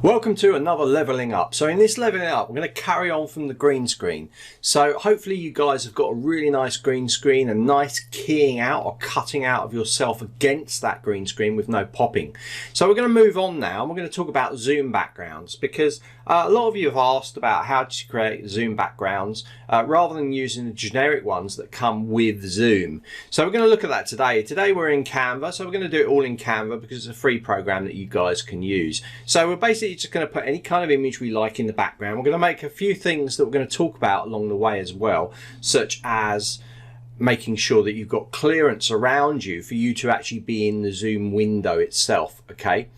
Welcome to another leveling up. So in this leveling up, we're going to carry on from the green screen. So hopefully you guys have got a really nice green screen, a nice keying out or cutting out of yourself against that green screen with no popping. So we're going to move on now and we're going to talk about zoom backgrounds, because a lot of you have asked about how to create zoom backgrounds rather than using the generic ones that come with Zoom. So we're going to look at that today. Today we're in Canva, so we're going to do it all in Canva because it's a free program that you guys can use. So we're basically just going to put any kind of image we like in the background. We're going to make a few things that we're going to talk about along the way as well, such as making sure that you've got clearance around you for you to actually be in the Zoom window itself. Okay,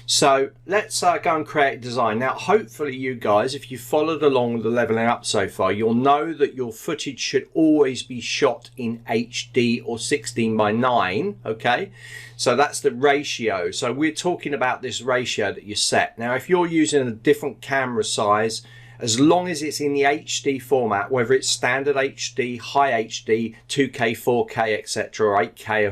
so let's go and create a design. Now hopefully you guys, if you followed along with the leveling up so far, you'll know that your footage should always be shot in HD or 16:9. Okay, so that's the ratio. So we're talking about this ratio that you set. Now if you're using a different camera size, as long as it's in the HD format, whether it's standard HD, high HD, 2K, 4K, etc., or 8K,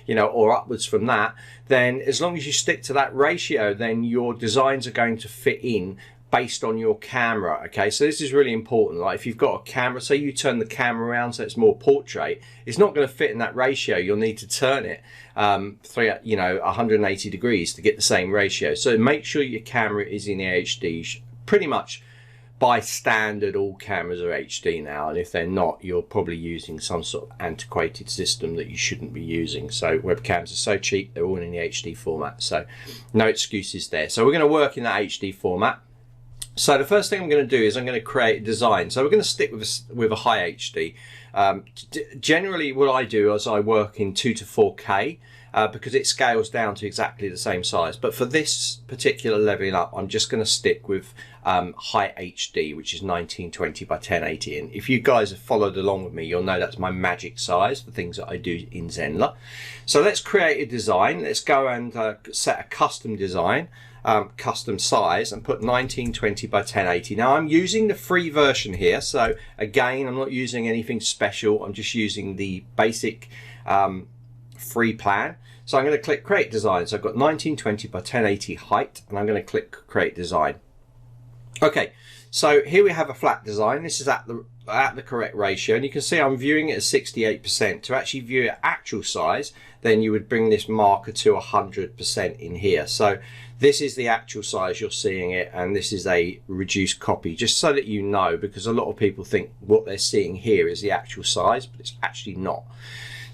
you know, or upwards from that, then as long as you stick to that ratio, then your designs are going to fit in based on your camera. Okay, so this is really important. Like if you've got a camera, say you turn the camera around so it's more portrait, it's not going to fit in that ratio. You'll need to turn it 180 degrees to get the same ratio. So make sure your camera is in the HD. Pretty much by standard, all cameras are HD now, and if they're not, you're probably using some sort of antiquated system that you shouldn't be using. So webcams are so cheap, they're all in the HD format, so no excuses there. So we're going to work in that HD format. So the first thing I'm going to do is I'm going to create a design. So we're going to stick with a high HD. Generally what I do is I work in 2 to 4K because it scales down to exactly the same size. But for this particular leveling up, I'm just going to stick with high HD, which is 1920 by 1080. And if you guys have followed along with me, you'll know that's my magic size for things that I do in Zenler. So let's create a design. Let's go and set a custom design. Custom size and put 1920 by 1080. Now I'm using the free version here, so again I'm not using anything special, I'm just using the basic free plan. So I'm going to click create design. So I've got 1920 by 1080 height, and I'm going to click create design. Okay, so here we have a flat design. This is at the correct ratio, and you can see I'm viewing it as 68%. To actually view it actual size, then you would bring this marker to 100% in here. So this is the actual size you're seeing it, and this is a reduced copy, just so that you know, because a lot of people think what they're seeing here is the actual size, but it's actually not.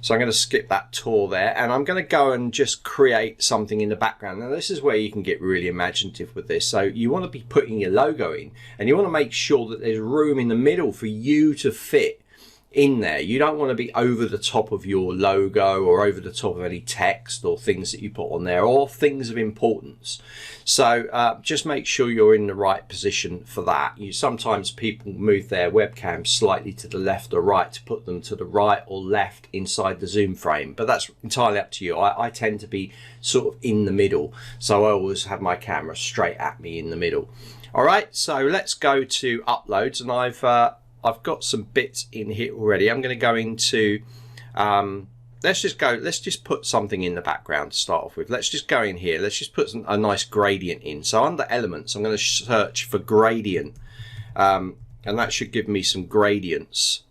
So I'm going to skip that tour there, and I'm going to go and just create something in the background. Now this is where you can get really imaginative with this. So you want to be putting your logo in, and you want to make sure that there's room in the middle for you to fit in there. You don't want to be over the top of your logo or over the top of any text or things that you put on there or things of importance. So just make sure you're in the right position for that. Sometimes people move their webcam slightly to the left or right to put them to the right or left inside the zoom frame, but that's entirely up to you. I tend to be sort of in the middle, so I always have my camera straight at me in the middle. All right, so let's go to uploads, and I've got some bits in here already. I'm going to go into, let's just put something in the background to start off with. Let's just go in here. Let's just put a nice gradient in. So under elements, I'm going to search for gradient, and that should give me some gradients.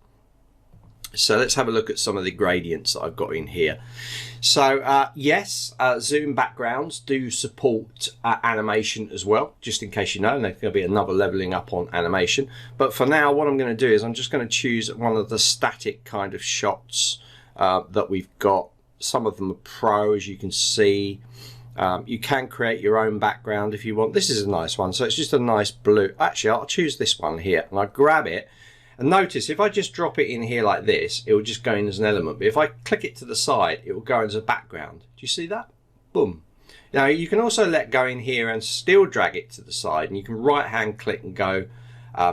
So let's have a look at some of the gradients that I've got in here. So yes, Zoom backgrounds do support animation as well, just in case you know, and there's going to be another leveling up on animation. But for now, what I'm going to do is I'm just going to choose one of the static kind of shots that we've got. Some of them are pro, as you can see. You can create your own background if you want. This is a nice one, so it's just a nice blue. Actually, I'll choose this one here, and I grab it. And notice if I just drop it in here like this, it will just go in as an element. But if I click it to the side, it will go as a background. Do you see that? Boom. Now you can also let go in here and still drag it to the side, and you can right hand click and go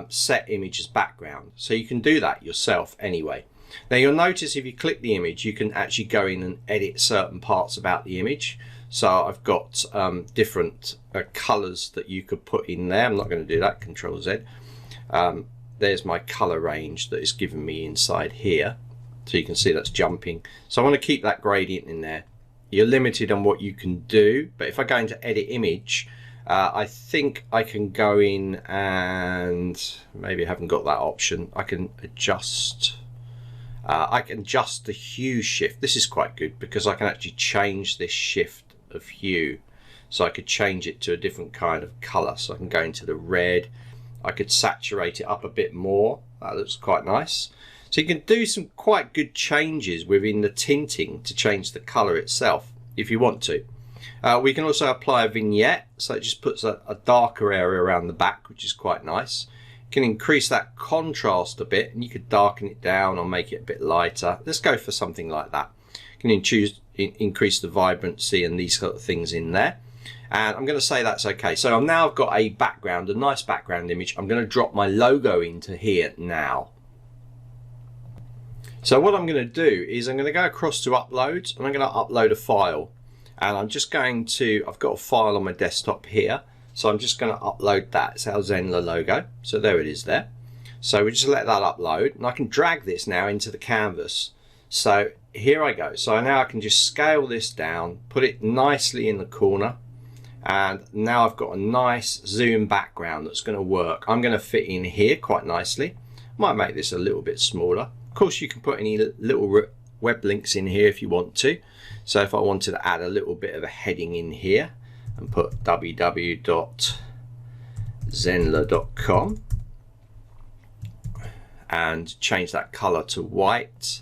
set image as background. So you can do that yourself anyway. Now you'll notice if you click the image, you can actually go in and edit certain parts about the image. So I've got different colors that you could put in there. I'm not going to do that, Control Z. There's my color range that is giving me inside here, so you can see that's jumping. So I want to keep that gradient in there. You're limited on what you can do, but if I go into edit image, I think I can go in and maybe I haven't got that option. I can adjust. I can adjust the hue shift. This is quite good because I can actually change this shift of hue. So I could change it to a different kind of color. So I can go into the red. I could saturate it up a bit more. That looks quite nice. So you can do some quite good changes within the tinting to change the color itself if you want to. We can also apply a vignette. So it just puts a darker area around the back, which is quite nice. Can increase that contrast a bit, and you could darken it down or make it a bit lighter. Let's go for something like that. You can increase the vibrancy and these sort of things in there. And I'm going to say that's okay. So now I've got a background, a nice background image. I'm going to drop my logo into here now. So what I'm going to do is I'm going to go across to uploads, and I'm going to upload a file. And I'm just going to, I've got a file on my desktop here. So I'm just going to upload that. It's our Zenler logo. So there it is there. So we just let that upload, and I can drag this now into the canvas. So here I go. So now I can just scale this down, put it nicely in the corner. And now I've got a nice zoom background that's going to work. I'm going to fit in here quite nicely. Might make this a little bit smaller. Of course, you can put any little web links in here if you want to. So if I wanted to add a little bit of a heading in here, and put www.zenler.com and change that color to white,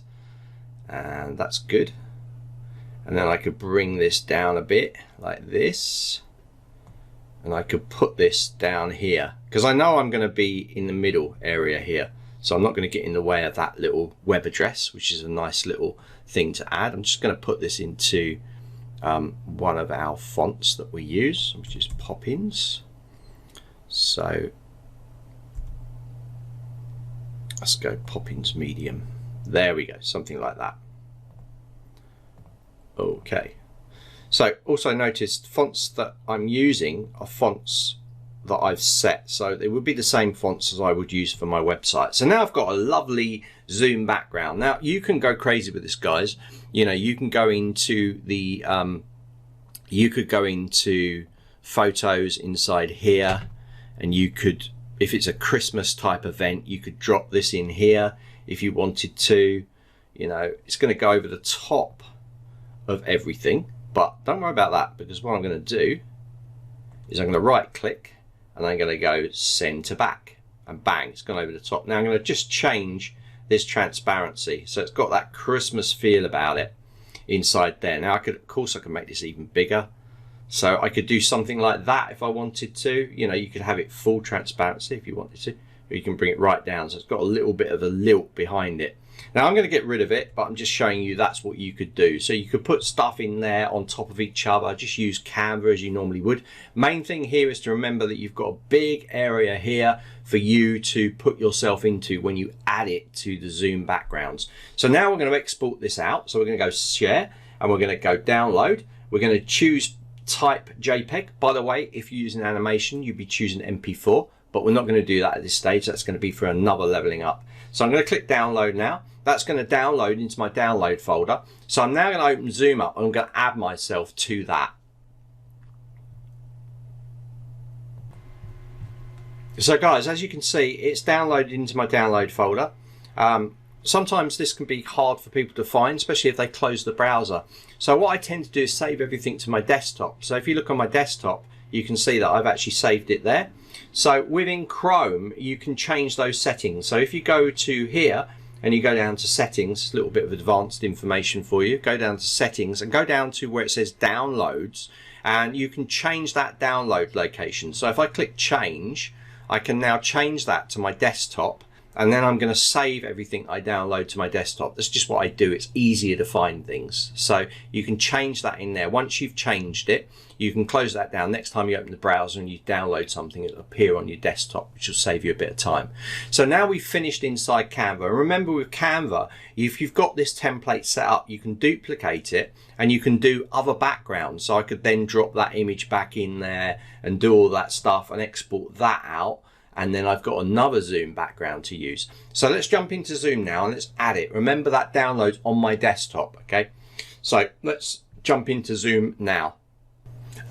and that's good. And then I could bring this down a bit like this, and I could put this down here because I know I'm going to be in the middle area here, so I'm not going to get in the way of that little web address, which is a nice little thing to add. I'm just going to put this into one of our fonts that we use, which is Poppins. So let's go Poppins medium. There we go, something like that. Okay. So also notice fonts that I'm using are fonts that I've set. So they would be the same fonts as I would use for my website. So now I've got a lovely zoom background. Now you can go crazy with this, guys. You know, you can go into the you could go into photos inside here, and you could, if it's a Christmas type event, you could drop this in here if you wanted to. You know, it's going to go over the top of everything, but don't worry about that, because what I'm going to do is I'm going to right click and I'm going to go send to back, and bang, it's gone over the top. Now I'm going to just change this transparency so it's got that Christmas feel about it inside there. Now I could, of course, I can make this even bigger, so I could do something like that if I wanted to. You know, you could have it full transparency if you wanted to, or you can bring it right down so it's got a little bit of a lilt behind it. Now I'm going to get rid of it, but I'm just showing you that's what you could do. So you could put stuff in there on top of each other. Just use Canva as you normally would. Main thing here is to remember that you've got a big area here for you to put yourself into when you add it to the zoom backgrounds. So now we're going to export this out. So we're going to go share, and we're going to go download. We're going to choose type JPEG. By the way, if you're using animation, you'd be choosing MP4, but we're not going to do that at this stage. That's going to be for another leveling up. So I'm going to click download now. That's going to download into my download folder. So I'm now going to open Zoom up, and I'm going to add myself to that. So guys, as you can see, it's downloaded into my download folder. Sometimes this can be hard for people to find, especially if they close the browser. So what I tend to do is save everything to my desktop. So if you look on my desktop, you can see that I've actually saved it there. So within Chrome, you can change those settings. So if you go to here and you go down to settings, a little bit of advanced information for you, go down to settings and go down to where it says downloads, and you can change that download location. So if I click change, I can now change that to my desktop, and then I'm going to save everything I download to my desktop. That's just what I do. It's easier to find things. So you can change that in there. Once you've changed it, you can close that down. Next time you open the browser and you download something, it'll appear on your desktop, which will save you a bit of time. So now we've finished inside Canva. And remember, with Canva, if you've got this template set up, you can duplicate it and you can do other backgrounds. So I could then drop that image back in there and do all that stuff and export that out. And then I've got another Zoom background to use. So let's jump into Zoom now and let's add it. Remember, that downloads on my desktop, okay? So let's jump into Zoom now.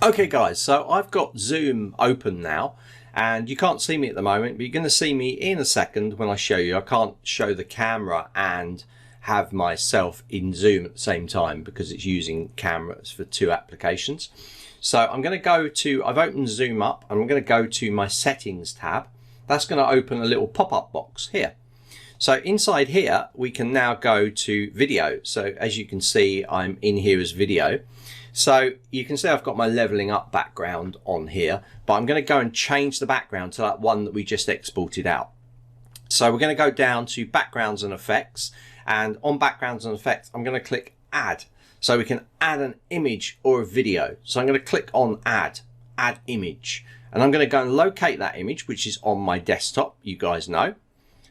Okay guys, so I've got Zoom open now and you can't see me at the moment, but you're going to see me in a second when I show you. I can't show the camera and have myself in Zoom at the same time because it's using cameras for two applications. So I'm going to go to, I've opened Zoom up and I'm going to go to my settings tab. That's going to open a little pop-up box here. So inside here, we can now go to video. So as you can see, I'm in here as video. So you can see I've got my leveling up background on here, but I'm going to go and change the background to that one that we just exported out. So we're going to go down to backgrounds and effects, and on backgrounds and effects, I'm going to click add. So we can add an image or a video. So I'm going to click on add image, and I'm going to go and locate that image, which is on my desktop, you guys know.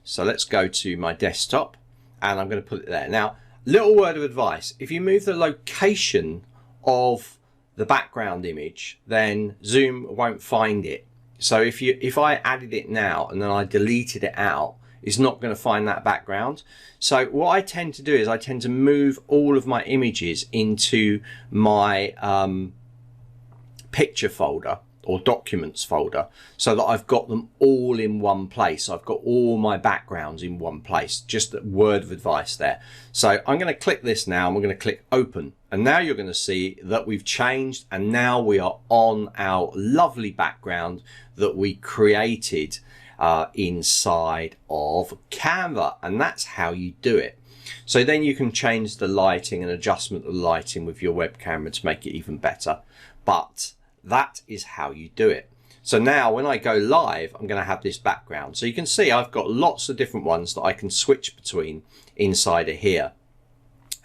So let's go to my desktop and I'm going to put it there. Now, little word of advice, if you move the location of the background image, then Zoom won't find it. So if I added it now and then I deleted it out, it's not going to find that background. So what I tend to do is I tend to move all of my images into my picture folder or documents folder, so that I've got them all in one place. I've got all my backgrounds in one place. Just a word of advice there. So I'm going to click this now and we're going to click open, and now you're going to see that we've changed and now we are on our lovely background that we created inside of Canva, and that's how you do it. So then you can change the lighting and adjustment of the lighting with your web camera to make it even better, but that is how you do it. So now when I go live, I'm going to have this background. So you can see I've got lots of different ones that I can switch between inside of here.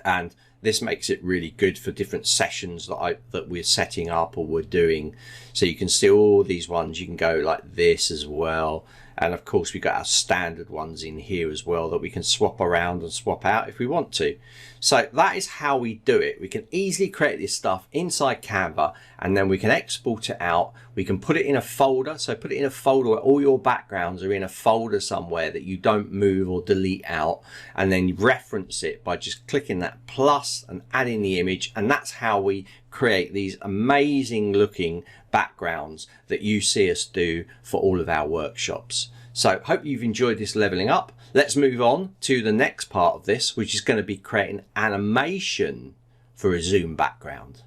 And this makes it really good for different sessions that we're setting up or we're doing. So you can see all these ones. You can go like this as well. And of course, we've got our standard ones in here as well that we can swap around and swap out if we want to. So that is how we do it. We can easily create this stuff inside Canva, and then we can export it out. We can put it in a folder. So put it in a folder where all your backgrounds are in a folder somewhere that you don't move or delete out, and then reference it by just clicking that plus and adding the image. And that's how we create these amazing looking backgrounds that you see us do for all of our workshops. So hope you've enjoyed this leveling up. Let's move on to the next part of this, which is going to be creating animation for a Zoom background.